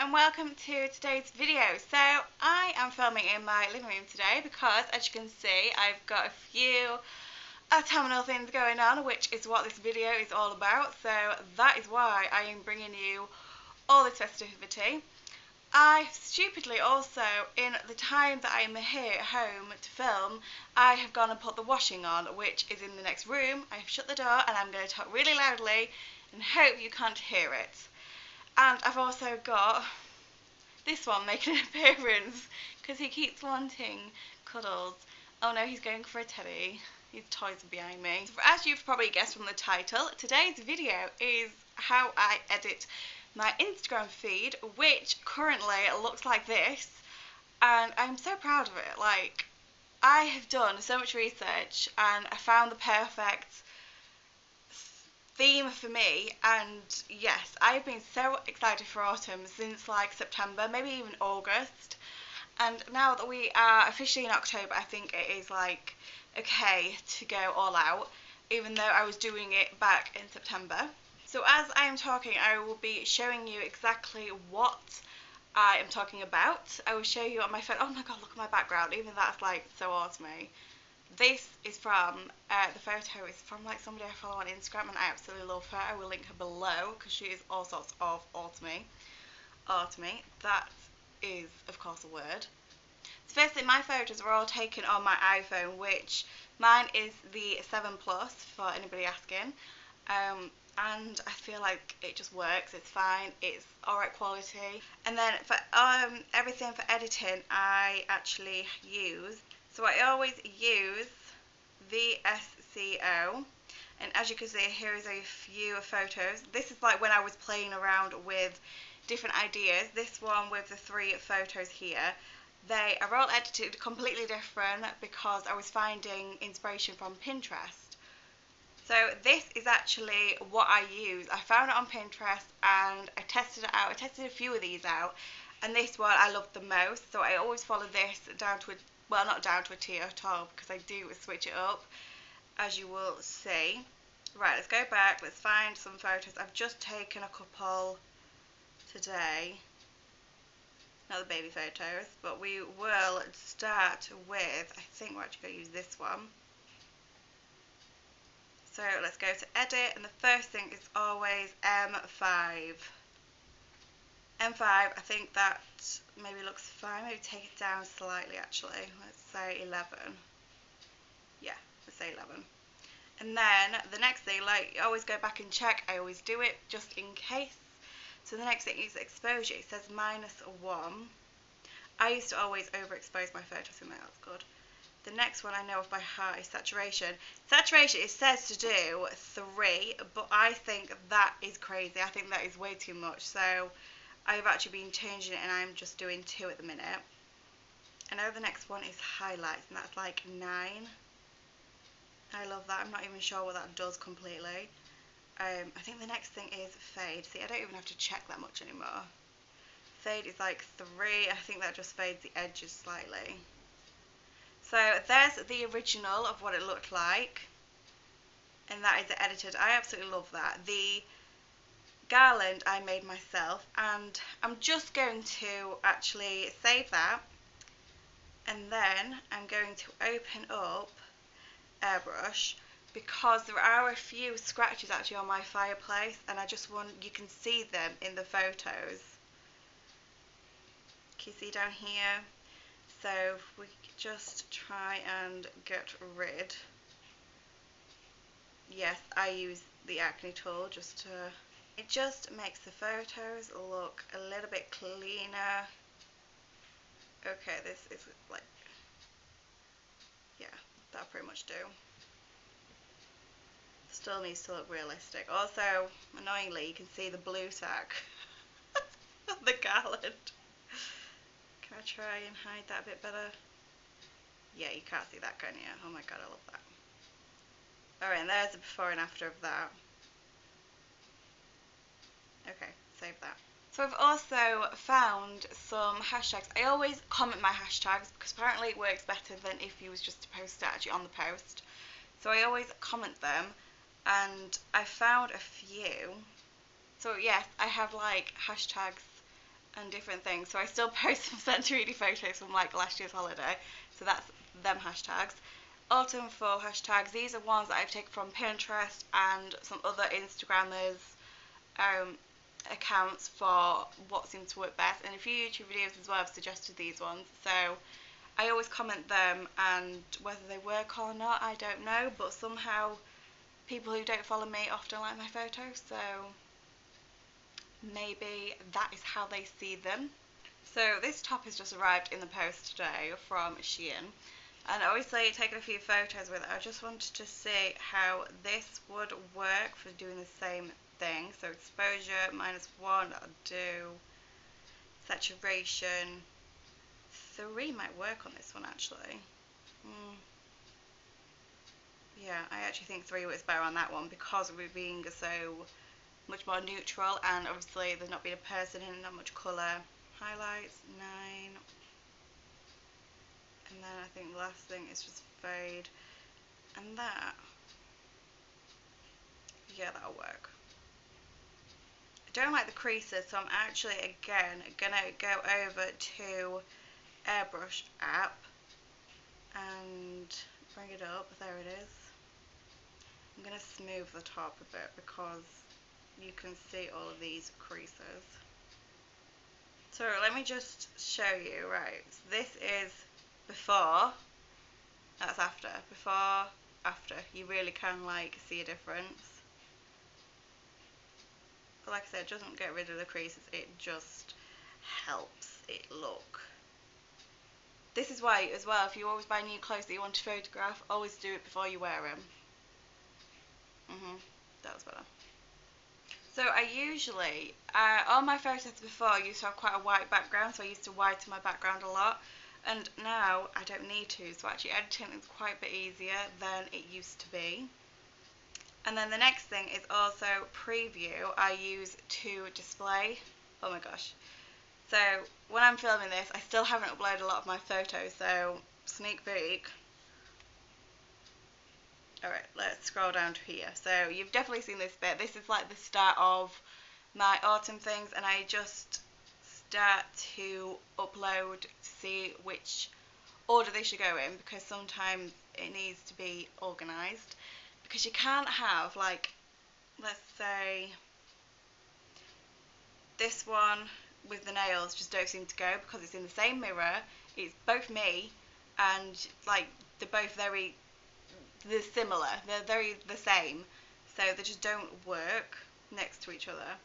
and welcome to today's video. So I am filming in my living room today because, as you can see, I've got a few autumnal things going on, which is what this video is all about. So that is why I am bringing you all this festivity. I stupidly also, in the time that I am here at home to film, I have gone and put the washing on, which is in the next room. I have shut the door and I'm going to talk really loudly and hope you can't hear it. And I've also got this one making an appearance because he keeps wanting cuddles. Oh no, he's going for a teddy. His toys are behind me. So as you've probably guessed from the title, today's video is how I edit my Instagram feed, which currently looks like this, and I'm so proud of it. Like, I have done so much research and I found the perfect theme for me, and yes, I've been so excited for autumn since like September, maybe even August, and now that we are officially in October, I think it is like okay to go all out, even though I was doing it back in September. So as I am talking, I will be showing you exactly what I am talking about. I will show you on my phone. Oh my god, look at my background, even that's like so autumny. This is from, the photo is from like somebody I follow on Instagram and I absolutely love her. I will link her below because she is all sorts of autumny. Autumny, that is of course a word. So firstly, my photos are all taken on my iPhone, which mine is the 7 Plus for anybody asking. And I feel like it just works, it's fine, it's alright quality. And then for everything for editing I actually use, so I always use VSCO, and as you can see here is a few photos. This is like when I was playing around with different ideas. This one with the 3 photos here, they are all edited completely different because I was finding inspiration from Pinterest. So this is actually what I use. I found it on Pinterest and I tested it out. I tested a few of these out, and this one I loved the most. So I always follow this down to a, well, not down to a T at all, because I do switch it up, as you will see. Right, let's go back. Let's find some photos. I've just taken a couple today. Not the baby photos, but we will start with, I think we're actually going to use this one. So let's go to edit, and the first thing is always M5. M5, I think that maybe looks fine. Maybe take it down slightly actually. Let's say 11. Yeah, let's say 11. And then the next thing, like, you always go back and check. I always do it just in case. So the next thing is exposure. It says -1. I used to always overexpose my photos, and that's good. The next one I know of by heart is saturation. Saturation, it says to do 3, but I think that is crazy. I think that is way too much. So I've actually been changing it and I'm just doing 2 at the minute. I know the next one is highlights, and that's like 9. I love that. I'm not even sure what that does completely. I think the next thing is fade. See, I don't even have to check that much anymore. Fade is like 3. I think that just fades the edges slightly. So there's the original of what it looked like, and that is the edited. I absolutely love that. The garland I made myself, and I'm just going to actually save that, and then I'm going to open up Airbrush because there are a few scratches actually on my fireplace, and I just want, you can see them in the photos. Can you see down here? So if we just try and get rid. Yes, I use the acne tool just to, it just makes the photos look a little bit cleaner. Okay, this is like, yeah, that'll pretty much do. Still needs to look realistic. Also, annoyingly, you can see the blue tack of the garland. Can I try and hide that a bit better? Yeah, you can't see that, can you? Oh my god, I love that. Alright, and there's the before and after of that. Okay, save that. So I've also found some hashtags. I always comment my hashtags because apparently it works better than if you was just to post it actually on the post. So I always comment them, and I found a few. So yes, I have like hashtags and different things. So I still post some Santorini photos from like last year's holiday. So that's them hashtags. Autumn fall hashtags. These are ones that I've taken from Pinterest and some other Instagrammers accounts for what seems to work best. And a few YouTube videos as well have suggested these ones. So I always comment them, and whether they work or not, I don't know. But somehow people who don't follow me often like my photos. So maybe that is how they see them. So this top has just arrived in the post today from Sheer, and obviously taking a few photos with it. I just wanted to see how this would work for doing the same thing. So exposure -1, that'll do. Saturation 3 might work on this one actually. Yeah, I actually think 3 works better on that one because we're being so much more neutral, and obviously there's not been a person in, not much colour. Highlights 9, and then I think the last thing is just fade, and that, yeah, that'll work. I don't like the creases, so I'm actually again gonna go over to Airbrush app and bring it up. There it is. I'm gonna smooth the top a bit because you can see all of these creases. So let me just show you, right, so this is before, that's after, before, after, you really can like see a difference. But like I said, it doesn't get rid of the creases, it just helps it look. This is why as well, if you always buy new clothes that you want to photograph, always do it before you wear them. That was better. So I usually, all my photos before used to have quite a white background, so I used to whiten my background a lot, and now I don't need to, so actually editing is quite a bit easier than it used to be. And then the next thing is also preview. I use to display. Oh my gosh. So when I'm filming this, I still haven't uploaded a lot of my photos, so sneak peek. Alright, let's scroll down to here. So you've definitely seen this bit. This is like the start of my autumn things, and I just start to upload to see which order they should go in, because sometimes it needs to be organised. Because you can't have, like, let's say this one with the nails just don't seem to go because it's in the same mirror, it's both me, and like they're both they're similar, they're very the same, so they just don't work next to each other.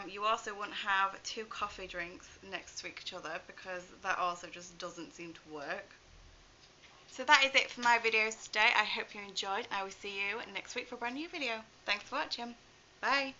You also wouldn't have 2 coffee drinks next to each other because that also just doesn't seem to work. So that is it for my videos today. I hope you enjoyed. I will see you next week for a brand new video. Thanks for watching. Bye.